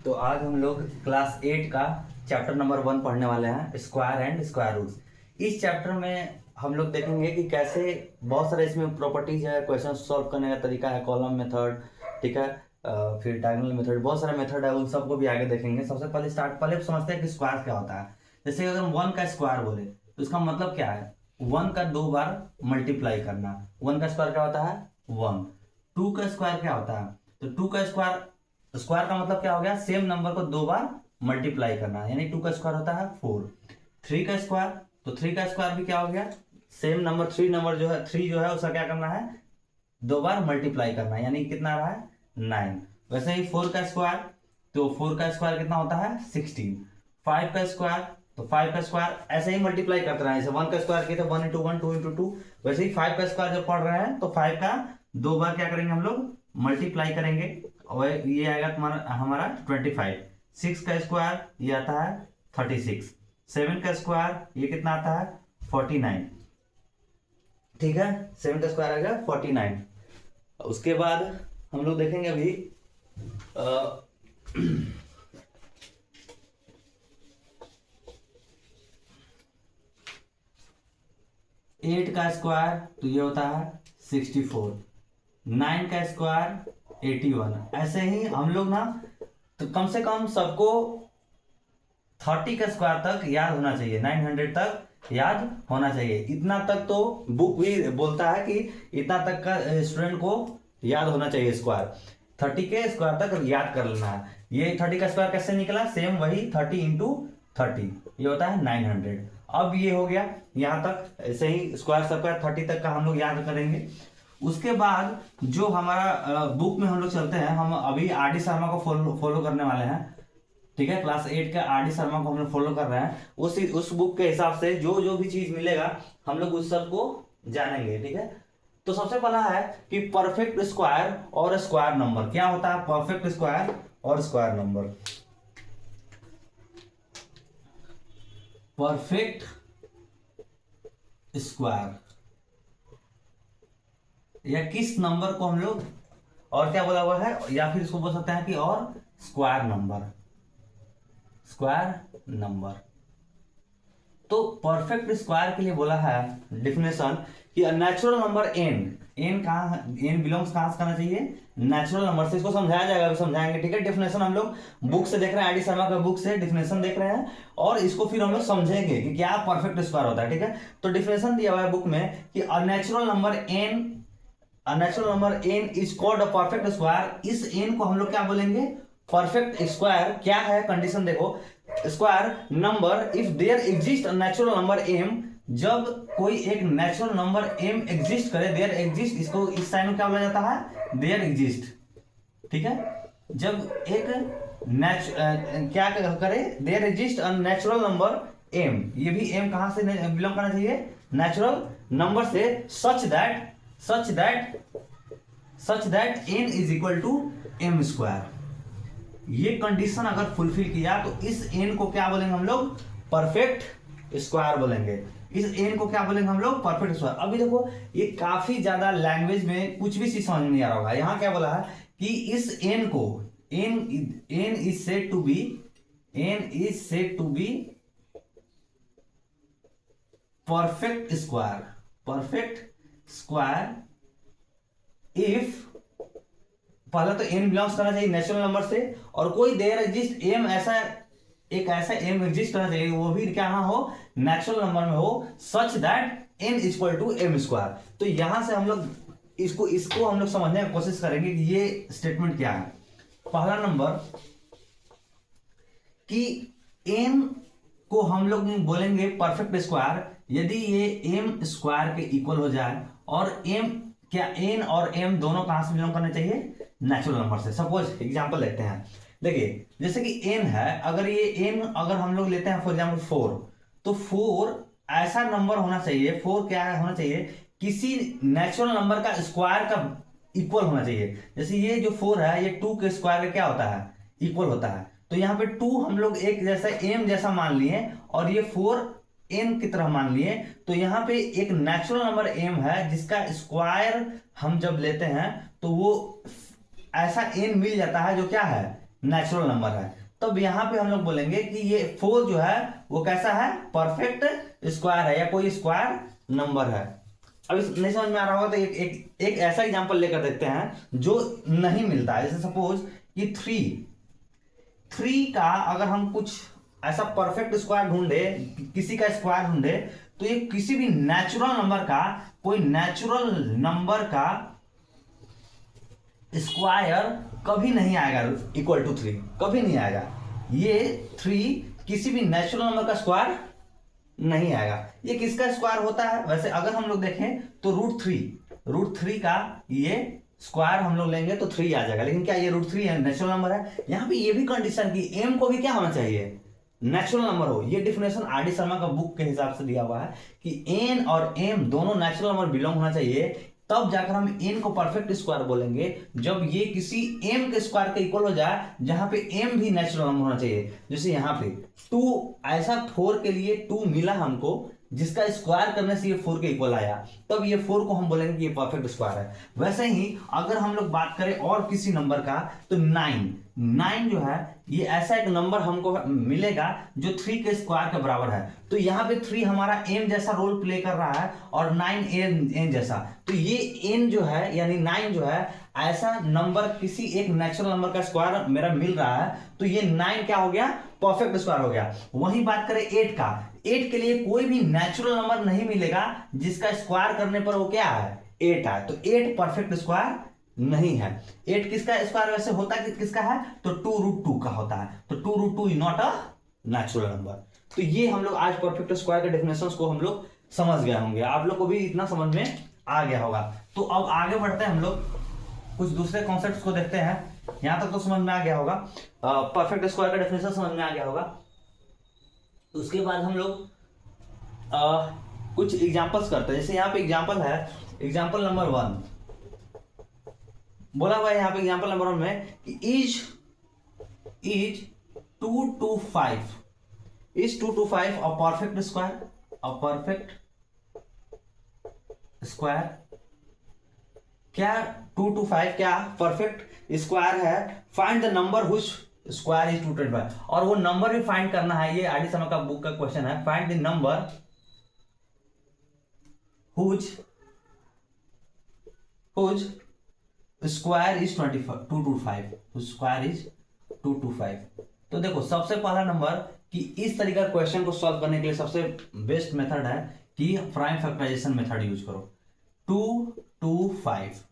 तो आज हम लोग क्लास 8 का चैप्टर नंबर 1 पढ़ने वाले हैं, स्क्वायर एंड स्क्वायर रूट्स। इस चैप्टर में हम लोग देखेंगे कि कैसे बहुत सारे इसमें प्रॉपर्टीज है, क्वेश्चन सॉल्व करने का तरीका है, कॉलम मेथड, ठीक है, फिर डायगोनल मेथड, बहुत सारे मेथड है, उन सबको भी आगे देखेंगे। सबसे पहले समझते हैं कि स्क्वायर क्या होता है। जैसे अगर हम 1 का स्क्वायर बोले तो इसका मतलब क्या है, 1 का 2 बार मल्टीप्लाई करना। 1 का स्क्वायर क्या होता है 1। 2 का स्क्वायर क्या होता है, तो 2 का स्क्वायर का मतलब क्या हो गया, सेम नंबर को 2 बार मल्टीप्लाई करना, यानी 2 का स्क्वायर होता है 4। 3 का स्क्वायर, तो 3 का स्क्वायर भी क्या हो गया, सेम नंबर 3 नंबर जो है 3 जो है उसका क्या करना है 2 बार मल्टीप्लाई करना, यानी कितना रहा है 9। वैसे ही 4 का स्क्वायर, तो 4 का स्क्वायर कितना होता है 16। 5 का स्क्वायर, तो 5 का स्क्वायर ऐसे ही मल्टीप्लाई करते रहे, जैसे 1 का स्क्वायर किया था 1 इंटू 1 2 इंटू 2, वैसे ही 5 का स्क्वायर जब पढ़ रहे हैं तो 5 का 2 बार क्या करेंगे हम लोग मल्टीप्लाई करेंगे, और ये आएगा तुम्हारा हमारा 25। 6 का स्क्वायर ये आता है 36। 7 का स्क्वायर ये कितना आता है 49, ठीक है, 7 का स्क्वायर आएगा 49। उसके बाद हम लोग देखेंगे अभी 8 का स्क्वायर तो ये होता है 64। 9 का स्क्वायर 81। ऐसे ही हम लोग ना तो कम से कम सबको 30 का स्क्वायर तक याद होना चाहिए, 900 तक याद होना चाहिए। इतना तक तो बुक भी बोलता है कि इतना तक का स्टूडेंट को याद होना चाहिए स्क्वायर। 30 के स्क्वायर तक याद कर लेना है। ये 30 का स्क्वायर कैसे निकला, सेम वही 30 इंटू 30, ये होता है 900। अब ये हो गया यहाँ तक, ऐसे ही स्क्वायर सबका 30 तक का हम लोग याद करेंगे। उसके बाद जो हमारा बुक में हम लोग चलते हैं, हम अभी आर डी शर्मा को फॉलो करने वाले हैं, ठीक है, क्लास 8 का आर डी शर्मा को हम लोग फॉलो कर रहे हैं। उस बुक के हिसाब से जो जो भी चीज मिलेगा हम लोग उस सब को जानेंगे, ठीक है। तो सबसे पहला है कि परफेक्ट स्क्वायर और स्क्वायर नंबर क्या होता है, परफेक्ट स्क्वायर और स्क्वायर नंबर। परफेक्ट स्क्वायर या किस नंबर को हम लोग और क्या बोला हुआ है, या फिर इसको बोल सकते हैं कि और स्क्वायर नंबर, स्क्वायर नंबर। तो परफेक्ट स्क्वायर के लिए बोला है डिफिनेशन कि नेचुरल नंबर एन कहाँ, एन बिलोंग्स कहां से करना चाहिए, नेचुरल नंबर से। इसको समझाया जाएगा, अभी समझाएंगे, ठीक है। डेफिनेशन हम लोग बुक से देख रहे हैं, आर डी शर्मा का बुक से डेफिनेशन देख रहे हैं, और इसको फिर हम लोग समझेंगे कि क्या परफेक्ट स्क्वायर होता है, ठीक है। तो डेफिनेशन दिया हुआ है बुक में कि a natural number N is called a perfect square. इस एन को हम लोग क्या बोलेंगे, परफेक्ट स्क्वायर। क्या है कंडीशन देखो, square number if there exist a natural number M, जब कोई एक नेचुरल नंबर एम एग्जिस्ट करे, देयर एग्जिस्ट, इसको इस साइन में क्या बोला जाता है देयर एग्जिस्ट, ठीक है। जब एक क्या करे, there exist a natural number M, ये भी एम कहां से बिलोंग करना चाहिए, नेचुरल नंबर से, such that N is equal to M square. ये कंडीशन अगर फुलफिल किया तो इस एन को क्या बोलेंगे हम लोग, परफेक्ट स्क्वायर बोलेंगे। इस एन को क्या बोलेंगे हम लोग, परफेक्ट स्क्वायर। अभी देखो ये काफी ज्यादा लैंग्वेज में कुछ भी चीज समझ नहीं आ रहा होगा। यहां क्या बोला है कि इस एन को, N is said to be perfect square if, पहला तो एन बिलोंग्स करना चाहिए नेचुरल नंबर से, और कोई देयर एग्जिस्ट एम, ऐसा एम एग्जिस्ट करना चाहिए, वो भी क्या हो नेचुरल नंबर में हो, such that N equal to M square. तो यहां से हम लोग इसको हम लोग समझने की कोशिश करेंगे कि ये स्टेटमेंट क्या है। पहला नंबर कि एन को हम लोग बोलेंगे परफेक्ट स्क्वायर यदि ये एम स्क्वायर के इक्वल हो जाए, और एम क्या, एन और एम दोनों कहां से बिलोंग करने चाहिए, नेचुरल नंबर से। सपोज एग्जांपल लेते हैं, देखिए जैसे कि एन है, अगर ये एन अगर हम लोग लेते हैं फॉर एग्जांपल 4, तो 4 ऐसा नंबर होना चाहिए, 4 क्या होना चाहिए, किसी नेचुरल नंबर का स्क्वायर का इक्वल होना चाहिए। जैसे ये जो 4 है ये 2 के स्क्वायर का क्या होता है, इक्वल होता है। तो यहाँ पे 2 हम लोग एक जैसा एम जैसा मान लिए, और ये 4 एन की तरह मान लिए। तो यहाँ पे एक नेचुरल नंबर एम है जिसका स्क्वायर हम जब लेते हैं तो वो ऐसा एन मिल जाता है जो क्या है, नेचुरल नंबर है, तब यहाँ पे हम लोग बोलेंगे कि ये 4 जो है वो कैसा है, परफेक्ट स्क्वायर है या कोई स्क्वायर नंबर है। अब इस नहीं समझ में आ रहा होगा तो एक ऐसा एग्जांपल लेकर देखते हैं जो नहीं मिलता है। जैसे सपोज कि 3 का अगर हम कुछ ऐसा परफेक्ट स्क्वायर ढूंढे, किसी का स्क्वायर ढूंढे, तो ये किसी भी नेचुरल नंबर का, कोई नेचुरल नंबर का स्क्वायर कभी नहीं आएगा इक्वल टू 3, कभी नहीं आएगा। ये 3 किसी भी नेचुरल नंबर का स्क्वायर नहीं आएगा। ये किसका स्क्वायर होता है? वैसे अगर हम लोग देखें तो रूट थ्री का ये स्क्वायर हम लोग लेंगे तो 3 आ जाएगा, लेकिन क्या ये रूट 3 है, नेचुरल नंबर है? यहाँ पे ये भी कंडीशन की एम को भी क्या होना चाहिए, नेचुरल नंबर हो। ये डिफिनेशन आर डी शर्मा का बुक के हिसाब से दिया हुआ है कि एन और एम दोनों नेचुरल नंबर बिलोंग होना चाहिए, तब जाकर हम एन को परफेक्ट स्क्वायर बोलेंगे जब ये किसी एम के स्क्वायर के इक्वल हो जाए, जहां पे एम भी नेचुरल नंबर होना चाहिए। जैसे यहाँ पे 2, ऐसा 4 के लिए 2 मिला हमको जिसका स्क्वायर करने से ये 4 के इक्वल आया, तब ये 4 को हम बोलेंगे कि ये परफेक्ट स्क्वायर है। वैसे ही अगर हम लोग बात करें और किसी नंबर का, तो 9 जो है ये ऐसा एक नंबर हमको मिलेगा जो 3 के स्क्वायर के बराबर है। तो यहाँ पे 3 हमारा एम जैसा रोल प्ले कर रहा है और 9 एन जैसा। तो ये एन जो है यानी 9 जो है ऐसा नंबर किसी एक नेचुरल नंबर का स्क्वायर मेरा मिल रहा है, तो ये 9 क्या हो गया, परफेक्ट स्क्वायर हो गया। वहीं बात करें 8 का, 8 के लिए कोई भी नेचुरल नंबर नहीं मिलेगा जिसका स्क्वायर करने पर वो क्या है, 8 है, तो 8 परफेक्ट स्क्वायर नहीं है। 8 किसका स्क्वायर वैसे होता है, किसका है, तो 2√2 का होता है, तो 2√2 is not a natural number. तो ये हम लोग आज परफेक्ट स्क्वायर के डेफिनेशंस को हम लोग समझ गए होंगे, आप लोग को भी इतना समझ में आ गया होगा। तो अब आगे बढ़ते हैं, हम लोग कुछ दूसरे कॉन्सेप्ट्स को देखते हैं। यहां तक तो समझ में आ गया होगा, परफेक्ट स्क्वायर का डेफिनेशन समझ में आ गया होगा। उसके बाद हम लोग कुछ एग्जांपल्स करते हैं। जैसे यहाँ पे एग्जांपल है, एग्जांपल नंबर 1 बोला हुआ है यहाँ पे एग्जांपल नंबर 1 में कि is 2 to 5 a perfect square, क्या 2 to 5 क्या परफेक्ट स्क्वायर है? Find the number हुच square is 225, और वो नंबर भी फाइंड करना है। ये आर डी शर्मा का बुक का क्वेश्चन है, find the number हुच square is 225, square is 225। तो देखो सबसे पहला नंबर कि इस तरीके का क्वेश्चन को सॉल्व करने के लिए सबसे बेस्ट मेथड है कि प्राइम फैक्टराइजेशन मेथड यूज करो। 2 to 5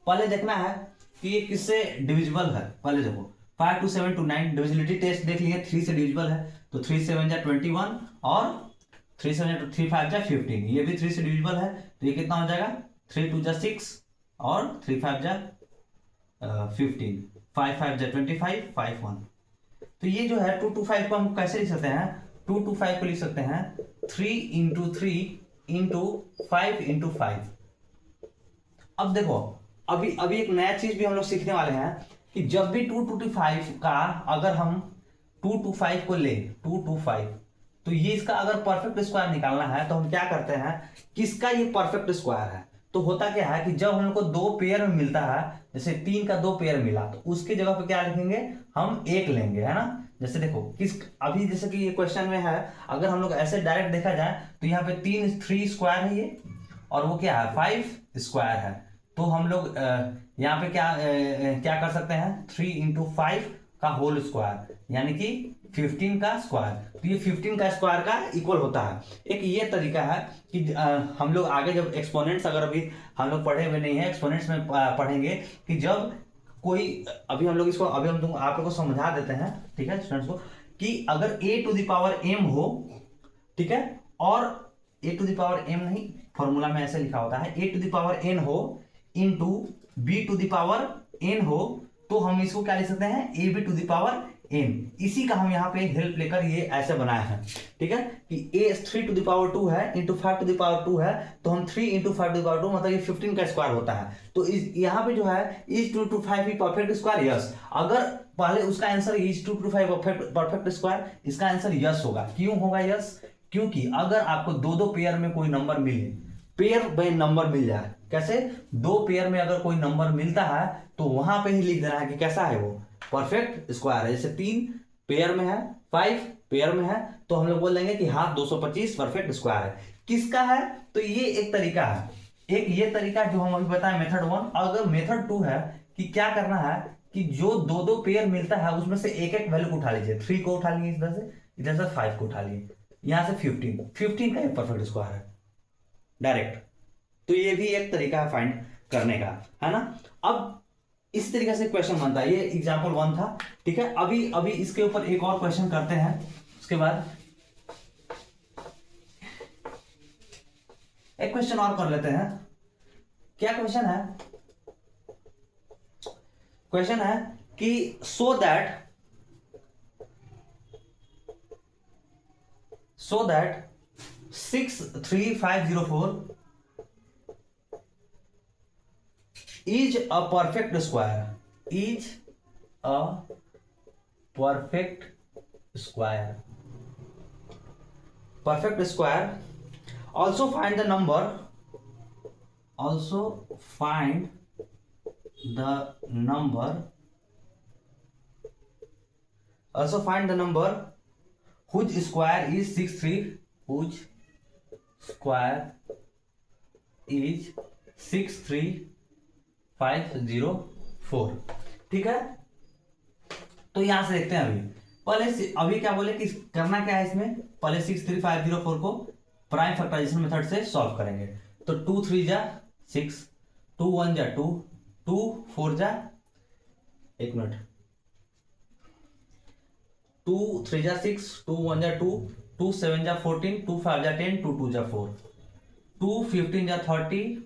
पहले देखना है कि ये किससे डिविजिबल है। पहले देखो 5 to 7 to 9 डिविजिबिलिटी टेस्ट देख लिए, 3 से डिविजिबल है, तो 3 7 जा 21 और 3 7 3 5 जा 15, ये भी 3 से डिविजिबल है, तो ये कितना हो जाएगा, 3 2 जा 6 और 3 5 जा 15, 5 5 जा 25, 5 1। तो ये जो है 2 to 5 को हम कैसे लिख सकते हैं, 2 to 5 को लिख सकते हैं 3 into 3 into 5 into 5। अब देखो अभी एक नया चीज भी हम लोग सीखने वाले हैं कि जब भी 2 to 5 का अगर हम 2 to 5 को ले 2 to 5, तो ये इसका अगर परफेक्ट स्क्वायर निकालना है तो हम क्या करते हैं, किसका ये परफेक्ट स्क्वायर है। तो होता क्या है कि जब हम लोग को 2 पेयर में मिलता है, जैसे 3 का 2 पेयर मिला, तो उसके जगह पे क्या लिखेंगे, हम 1 लेंगे, है ना। जैसे देखो अभी जैसे कि ये क्वेश्चन में है, अगर हम लोग ऐसे डायरेक्ट देखा जाए तो यहाँ पे 3 स्क्वायर है ये, और वो क्या है 5 स्क्वायर है। तो हम लोग यहाँ पे क्या कर सकते हैं, 3 into 5 का होल स्क्वायर यानी कि 15 का स्क्वायर, तो ये 15 का स्क्वायर का इक्वल होता है। एक ये तरीका है कि हम लोग आगे जब एक्सपोनेंट्स, अगर अभी हम लोग पढ़े हुए नहीं है, एक्सपोनेंट्स में पढ़ेंगे कि जब कोई, अभी हम लोग इसको अभी हम आप लोग को समझा देते हैं, ठीक है स्टूडेंट्स को, कि अगर a to the power m हो, ठीक है, और a to the power m नहीं, फॉर्मूला में ऐसे लिखा होता है, a to the power n हो into b to the power n हो, तो हम इसको क्या लिख सकते हैं, ab to the power n। इसी का हम यहाँ पे हेल्प लेकर ये ऐसे बनाया है, ठीक है, कि a 3 to the power 2 है इंटू 5 to the power 2 है, तो हम 3 into 5 to the power 2 मतलब ये 15 का स्क्वायर होता है। तो यहाँ पे जो है is 2 to 5 he perfect square, yes. अगर पहले उसका answer is 2 to 5 perfect square, इसका आंसर यस होगा। क्यों होगा यस, क्योंकि अगर आपको 2 पेयर में कोई नंबर मिले, पेयर बाय नंबर मिल जाए, कैसे, 2 पेयर में अगर कोई नंबर मिलता है तो वहां पे ही लिख देना है कि कैसा है वो, परफेक्ट स्क्वायर है। जैसे 3 पेयर में है, 5 पेयर में है, तो हम लोग बोल देंगे कि हाँ 225 परफेक्ट स्क्वायर है। किसका है? तो ये एक तरीका है, एक ये तरीका जो हम अभी बताएं मेथड 1। अगर मेथड 2 है कि क्या करना है कि जो दो दो पेयर मिलता है उसमें से एक एक वैल्यू को उठा लीजिए। 3 को उठा लिए इधर से 5 को उठा लिए, यहां से 15 का एक परफेक्ट स्क्वायर है डायरेक्ट। तो ये भी एक तरीका है फाइंड करने का, है ना। अब इस तरीके से क्वेश्चन बनता है। ये एग्जांपल 1 था, ठीक है। अभी अभी इसके ऊपर एक और क्वेश्चन करते हैं, उसके बाद एक क्वेश्चन और कर लेते हैं। क्या क्वेश्चन है? क्वेश्चन है कि so that 63504 is a perfect square, is a perfect square, perfect square. Also find the number, also find the number, also find the number whose square is 63, whose square is 63504। ठीक है। तो यहां से देखते हैं अभी क्या बोले कि करना क्या है इसमें, पहले 63504 को प्राइम फैक्टराइजेशन मेथड से सॉल्व करेंगे। तो 2 3 जा 6, 2 1 जा 2, 2 4 जा, एक मिनट, 2 3 जा 6, 2 1 जा 2, 2 7 जा 14, 2 5 जा 10, 2 2 जा 4, 2 15 जा 30,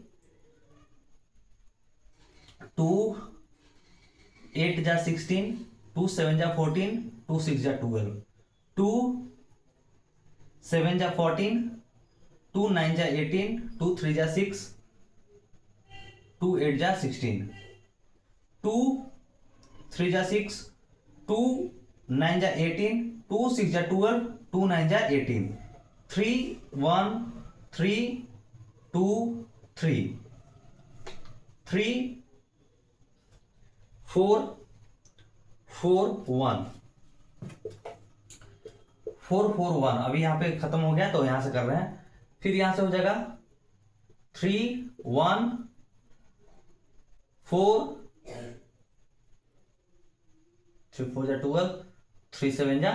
2 8 जा 16, 2 7 जा 14, 2 6 जा 12, 2 7 जा 14, 2 9 जा 18, 2 3 जा 6, 2 8 जा 16, 2 3 जा 6, 2 9 जा 18, 2 6 जा 12, 2 9 जा 18, 3 1 3 2 3 3 4 4 1 4 4 1। अभी यहां पे खत्म हो गया तो यहां से कर रहे हैं। फिर यहां से हो जाएगा 3 1 4 3 4 जा 12, 3 7 जा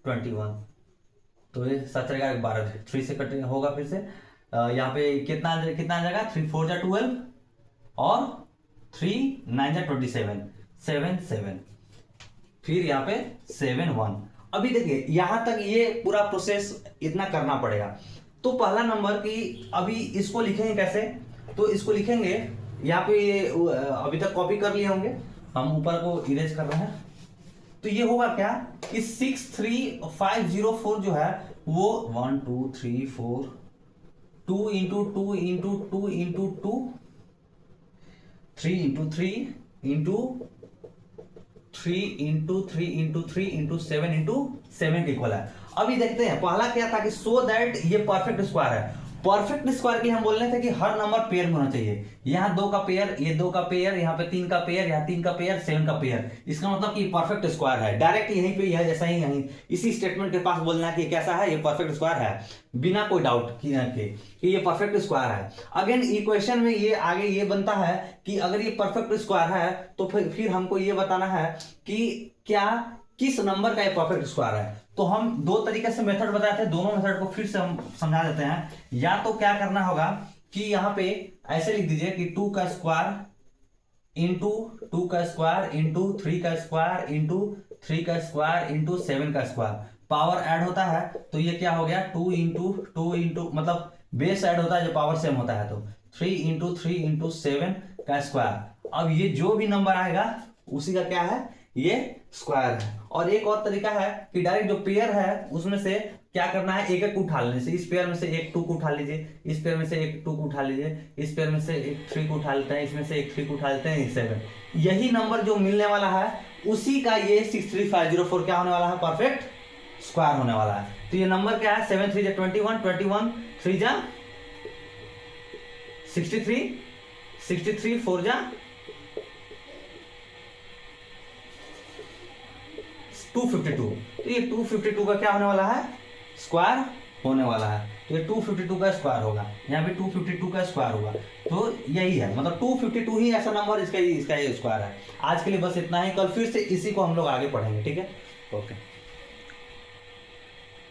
21। तो ये 7 रहेगा 12, 3 से कट होगा। फिर से यहाँ पे कितना कितना आ जाएगा, 3 4 जा 12 और 3 9 जा 27, 7 7, फिर यहाँ पे 7 1। अभी देखिए यहां तक ये पूरा प्रोसेस इतना करना पड़ेगा। तो पहला नंबर की अभी इसको लिखेंगे कैसे, तो इसको लिखेंगे यहाँ पे, अभी तक कॉपी कर लिए होंगे, हम ऊपर को इरेज कर रहे हैं। तो ये होगा क्या कि 63504 जो है वो 1 2 3 4 2 into 2 into 2 into 2 3 into 3 into 3 into 3 into 3 into 7 into 7 के इक्वल है। अभी देखते हैं पहला क्या था कि सो दैट ये परफेक्ट स्क्वायर है। परफेक्ट स्क्वायर की हम बोल रहे थे कि हर नंबर पेयर में होना चाहिए। यहाँ 2 का पेयर, ये 2 का पेयर, यहाँ पे 3 का पेयर, यहाँ 3 का पेयर, 7 का पेयर। इसका मतलब कि परफेक्ट स्क्वायर है। डायरेक्ट यहीं पे यह जैसा ही यहीं इसी स्टेटमेंट के पास बोलना है कि कैसा है, ये परफेक्ट स्क्वायर है, बिना कोई डाउट कि ये परफेक्ट स्क्वायर है। अगेन इक्वेशन में ये आगे ये बनता है कि अगर ये परफेक्ट स्क्वायर है तो फिर हमको ये बताना है कि क्या किस नंबर का ये परफेक्ट स्क्वायर है। तो हम दो तरीके से मेथड बताए थे, दोनों मेथड को फिर से हम समझा देते हैं। या तो क्या करना होगा कि यहाँ पे ऐसे लिख दीजिए कि 2 का स्क्वायर इंटू 2 का स्क्वायर इंटू 3 का स्क्वायर इंटू 3 का स्क्वायर इंटू 7 का स्क्वायर। पावर ऐड होता है तो ये क्या हो गया 2 इंटू मतलब बेस ऐड होता है जो पावर सेम होता है, तो 3 इंटू 3 इंटू 7 का स्क्वायर। अब ये जो भी नंबर आएगा उसी का क्या है, ये स्क्वायर है। और एक और तरीका है कि डायरेक्ट जो पेयर है उसमें से क्या करना है, एक एक उठा लेने से। इस पेयर में से एक 2 को उठा लीजिए, इस पेयर में से एक 2 को उठा लीजिए, इस पेयर में से एक 3 को उठा लेते हैं, इसमें से एक 3 को उठा लेते हैं, 7। यही नंबर जो मिलने वाला है उसी का ये 63504 क्या होने वाला है, परफेक्ट स्क्वायर होने वाला है। तो ये नंबर क्या है, 7 3 जा 21, 21 3 जा 63, 63 4 जा 252, तो ये 252 का क्या होने वाला है, स्क्वायर होने वाला है। तो ये 252 का स्क्वायर होगा, यहाँ पे 252 का स्क्वायर होगा। तो यही है, मतलब 252 ही ऐसा नंबर इसका ही स्क्वायर है। आज के लिए बस इतना ही, कल फिर से इसी को हम लोग आगे पढ़ेंगे, ठीक है, ओके।